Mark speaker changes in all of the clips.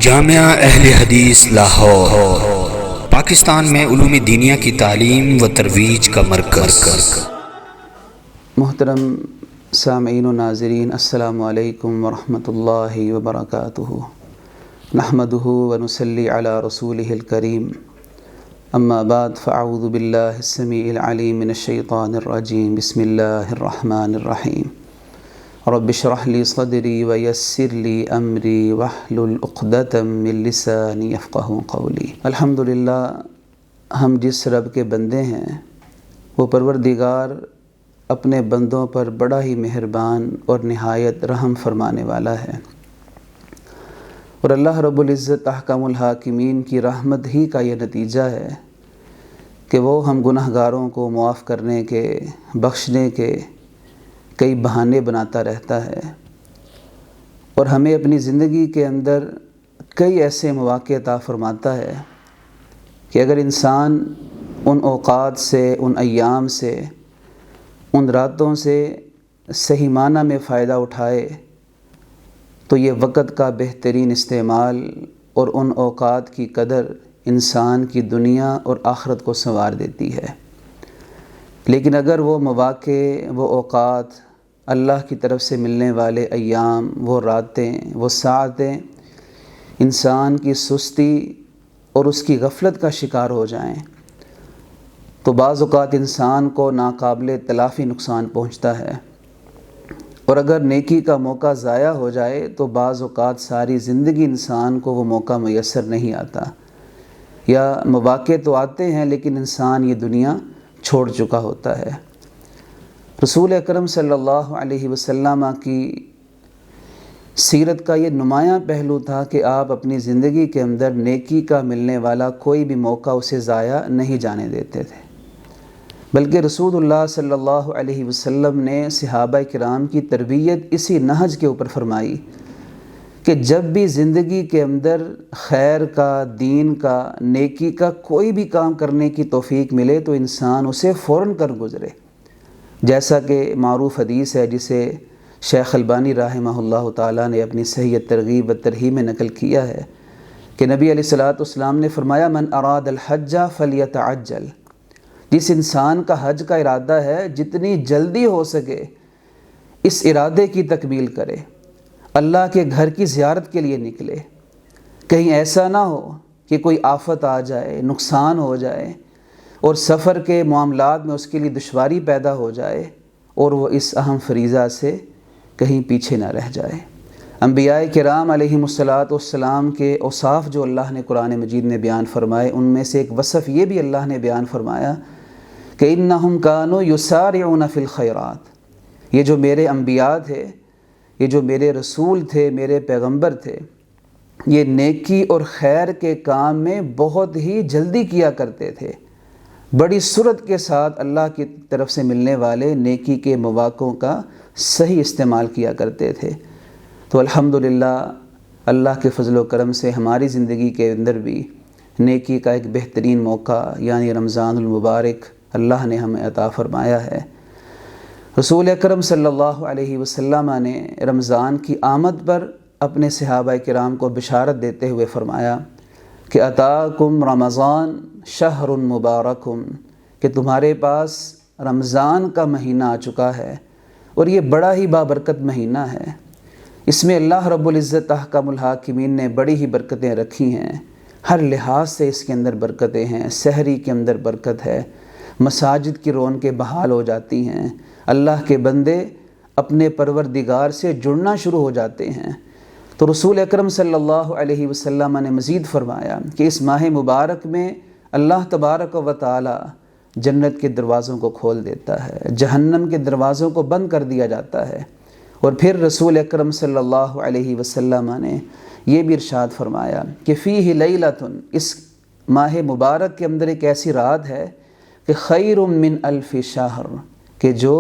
Speaker 1: جامعہ اہل حدیث لاہور پاکستان میں علوم دینیہ کی تعلیم و ترویج کا مرکز۔
Speaker 2: محترم سامعین و ناظرین، السلام علیکم ورحمۃ اللہ وبرکاتہ۔ نحمدہ ونصلی علی رسولہ الکریم، اما بعد فاعوذ باللہ السمیع العلیم من الشیطان الرجیم، بسم اللہ الرحمن الرحیم۔ رب اشرح لی صدری ویسر لی امری واحلل عقدۃ من لسانی یفقہوا قولی۔ الحمدللہ، ہم جس رب کے بندے ہیں وہ پروردگار اپنے بندوں پر بڑا ہی مہربان اور نہایت رحم فرمانے والا ہے، اور اللہ رب العزت احکم الحاکمین کی رحمت ہی کا یہ نتیجہ ہے کہ وہ ہم گناہ گاروں کو معاف کرنے کے، بخشنے کے کئی بہانے بناتا رہتا ہے، اور ہمیں اپنی زندگی کے اندر کئی ایسے مواقع عطا فرماتا ہے کہ اگر انسان ان اوقات سے، ان ایام سے، ان راتوں سے صحیح معنی میں فائدہ اٹھائے تو یہ وقت کا بہترین استعمال اور ان اوقات کی قدر انسان کی دنیا اور آخرت کو سنوار دیتی ہے۔ لیکن اگر وہ مواقع، وہ اوقات، اللہ کی طرف سے ملنے والے ایام، وہ راتیں، وہ ساعتیں انسان کی سستی اور اس کی غفلت کا شکار ہو جائیں تو بعض اوقات انسان کو ناقابل تلافی نقصان پہنچتا ہے، اور اگر نیکی کا موقع ضائع ہو جائے تو بعض اوقات ساری زندگی انسان کو وہ موقع میسر نہیں آتا، یا مواقع تو آتے ہیں لیکن انسان یہ دنیا چھوڑ چکا ہوتا ہے۔ رسول اکرم صلی اللہ علیہ وسلم کی سیرت کا یہ نمایاں پہلو تھا کہ آپ اپنی زندگی کے اندر نیکی کا ملنے والا کوئی بھی موقع اسے ضائع نہیں جانے دیتے تھے، بلکہ رسول اللہ صلی اللہ علیہ وسلم نے صحابہ کرام کی تربیت اسی نہج کے اوپر فرمائی کہ جب بھی زندگی کے اندر خیر کا، دین کا، نیکی کا کوئی بھی کام کرنے کی توفیق ملے تو انسان اسے فوراً کر گزرے، جیسا کہ معروف حدیث ہے جسے شیخ البانی رحمہ اللہ تعالیٰ نے اپنی صحیح ترغیب و ترہیب میں نقل کیا ہے کہ نبی علیہ الصلوۃ والسلام نے فرمایا، من اراد الحج فلیتعجل، جس انسان کا حج کا ارادہ ہے جتنی جلدی ہو سکے اس ارادے کی تکمیل کرے، اللہ کے گھر کی زیارت کے لیے نکلے، کہیں ایسا نہ ہو کہ کوئی آفت آ جائے، نقصان ہو جائے اور سفر کے معاملات میں اس کے لیے دشواری پیدا ہو جائے اور وہ اس اہم فریضہ سے کہیں پیچھے نہ رہ جائے۔ انبیاء کرام علیہم الصلاۃ والسلام کے اوصاف جو اللہ نے قرآن مجید میں بیان فرمائے، ان میں سے ایک وصف یہ بھی اللہ نے بیان فرمایا کہ انہم کانوا یسارعون فی الخیرات، یہ جو میرے انبیاء تھے، یہ جو میرے رسول تھے، میرے پیغمبر تھے، یہ نیکی اور خیر کے کام میں بہت ہی جلدی کیا کرتے تھے، بڑی سرعت کے ساتھ اللہ کی طرف سے ملنے والے نیکی کے مواقعوں کا صحیح استعمال کیا کرتے تھے۔ تو الحمدللہ اللہ کے فضل و کرم سے ہماری زندگی کے اندر بھی نیکی کا ایک بہترین موقع یعنی رمضان المبارک اللہ نے ہمیں عطا فرمایا ہے۔ رسول اکرم صلی اللہ علیہ وسلم نے رمضان کی آمد پر اپنے صحابہ کرام کو بشارت دیتے ہوئے فرمایا کہ اتاکم رمضان شہر مبارک، کہ تمہارے پاس رمضان کا مہینہ آ چکا ہے اور یہ بڑا ہی بابرکت مہینہ ہے، اس میں اللہ رب العزت احکم الحاکمین نے بڑی ہی برکتیں رکھی ہیں، ہر لحاظ سے اس کے اندر برکتیں ہیں، سحری کے اندر برکت ہے، مساجد کی رونقیں بحال ہو جاتی ہیں، اللہ کے بندے اپنے پروردگار سے جڑنا شروع ہو جاتے ہیں۔ تو رسول اکرم صلی اللہ علیہ وسلم نے مزید فرمایا کہ اس ماہ مبارک میں اللہ تبارک و تعالی جنت کے دروازوں کو کھول دیتا ہے، جہنم کے دروازوں کو بند کر دیا جاتا ہے، اور پھر رسول اکرم صلی اللہ علیہ وسلم نے یہ بھی ارشاد فرمایا کہ فیہ لیلۃ، اس ماہ مبارک کے اندر ایک ایسی رات ہے کہ خیر من الف شہر، کہ جو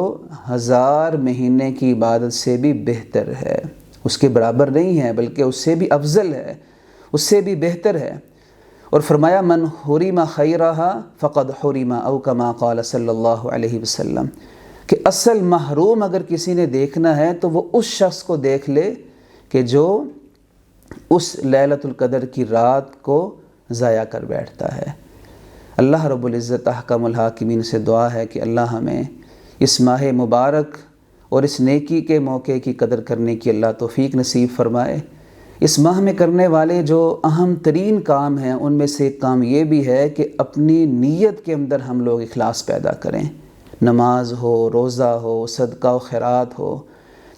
Speaker 2: 1000 مہینے کی عبادت سے بھی بہتر ہے، اس کے برابر نہیں ہے بلکہ اس سے بھی افضل ہے، اس سے بھی بہتر ہے۔ اور فرمایا من حرم خیرہا فقد حرم، او کما قال صلی اللہ علیہ وسلم، کہ اصل محروم اگر کسی نے دیکھنا ہے تو وہ اس شخص کو دیکھ لے کہ جو اس لیلۃ القدر کی رات کو ضائع کر بیٹھتا ہے۔ اللہ رب العزت احکم الحاکمین سے دعا ہے کہ اللہ ہمیں اس ماہ مبارک اور اس نیکی کے موقع کی قدر کرنے کی اللہ توفیق نصیب فرمائے۔ اس ماہ میں کرنے والے جو اہم ترین کام ہیں ان میں سے ایک کام یہ بھی ہے کہ اپنی نیت کے اندر ہم لوگ اخلاص پیدا کریں۔ نماز ہو، روزہ ہو، صدقہ و خیرات ہو،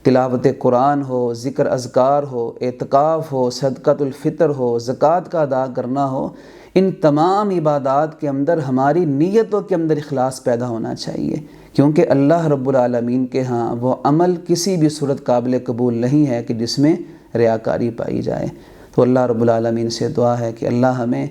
Speaker 2: تلاوت قرآن ہو، ذکر اذکار ہو، اعتکاف ہو، صدقۃ الفطر ہو، زکوٰۃ کا ادا کرنا ہو، ان تمام عبادات کے اندر ہماری نیتوں کے اندر اخلاص پیدا ہونا چاہیے، کیونکہ اللہ رب العالمین کے ہاں وہ عمل کسی بھی صورت قابل قبول نہیں ہے کہ جس میں ریاکاری پائی جائے۔ تو اللہ رب العالمین سے دعا ہے کہ اللہ ہمیں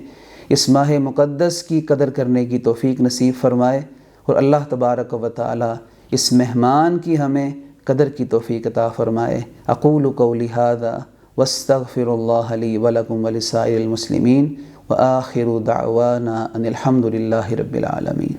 Speaker 2: اس ماہ مقدس کی قدر کرنے کی توفیق نصیب فرمائے، اور اللہ تبارک و تعالی اس مہمان کی ہمیں قدر کی توفیق عطا فرمائے۔ اقول قولی ھذا واستغفر اللہ لی ولکم ولسائر المسلمین وآخر دعوانا ان الحمد للہ رب العالمین۔